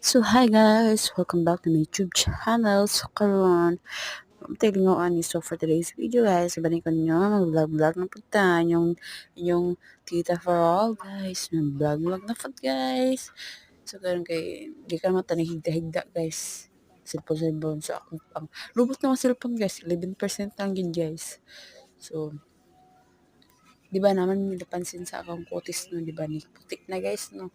So hi guys, welcome back to my YouTube channel. So karon, magtilingoan ni so for today's video guys, ibalik ko ninyo mag-vlog na punta yung tita for all guys, mag-vlog na food guys. So karon kay di ka naman tani higda guys. Cellphone so akong pang lubot na ang cellphone guys, 11% lang gid guys. So di ba naman napansin sa akong kutis no, di ba ni puti na guys no.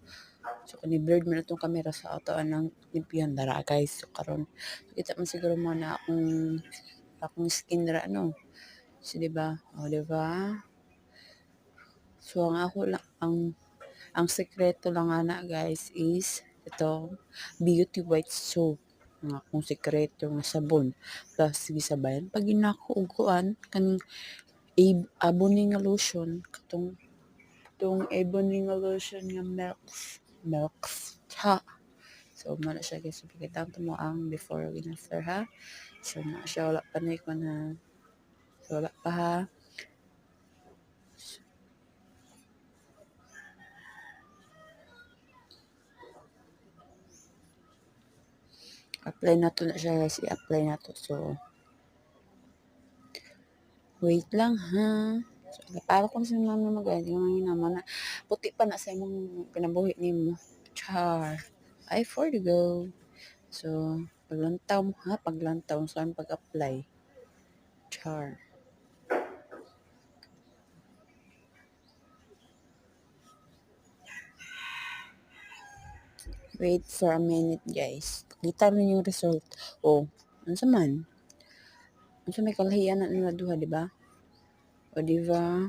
So kani blurred man itong camera sa auto anang limpihan dara guys. So karon kita man siguro mo na akong skin dara no. So di ba? O di ba? So ang ako lang ang sekreto lang ana guys is ito beauty white soap ang akong sekreto nga sabon. Plus sige sabayan pag ginako og kuan kaning ebony nga lotion katong ebony nga lotion nga milks ha. So, muna siya guys. So, pakita mo ang before and after ha. So, na siya. Wala pa na ko na. So, wala pa ha. Apply na to na siya guys. I-apply na to. So, wait lang ha. So, para kung sa mga mag-guys. Yung naman na. Puti pa na sa imong pinabuhi ni mo. Char. Ay, for the go. So, paglantaw mo ha. Paglantaw. So, ang pag-apply. Char. Wait for a minute, guys. Kita rin yung result. Oh, ano sa man? Ano sa may kalahian na nila duha, di ba? O, di ba?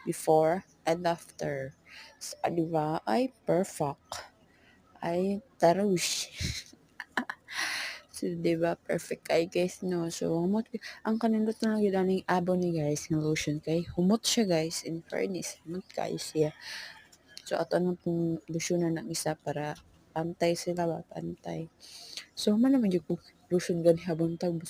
Before and after. So, di ba? Ay, perfect. Ay, tarush. So, di ba? Perfect ay, guys, no? So, humot. Ang kanindot na lang yun ang abo ni guys, ng lotion kay. Humot siya, guys. In fairness, humot kayo siya. So, ato na pong lotionan ng isa para pantay sila ba? Pantay. So, man naman yung lotion gani habang tag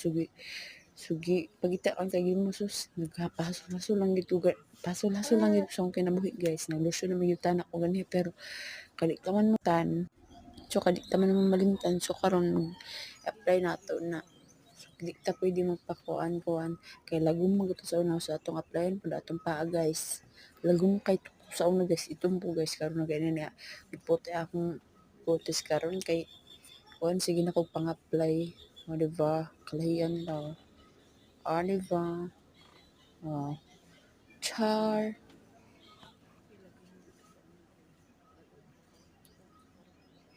sugi pagita ang tagi mo sus naghapaso lang gito paso lang gito sa akong kinabuhi guys na lotion naman yung tanak ko gani pero kadi ka man mo tan so kadi ta man malimtan so karon apply nato na so, di ta pwede magpakuan kay lagom magito sa una sa atong applyan pala atong paa guys lagom kay sa una guys itumpo guys karon na ganyan niya ipote akong putis karon kay kuan sige na kog pang-apply o diba kalahian daw o diba o char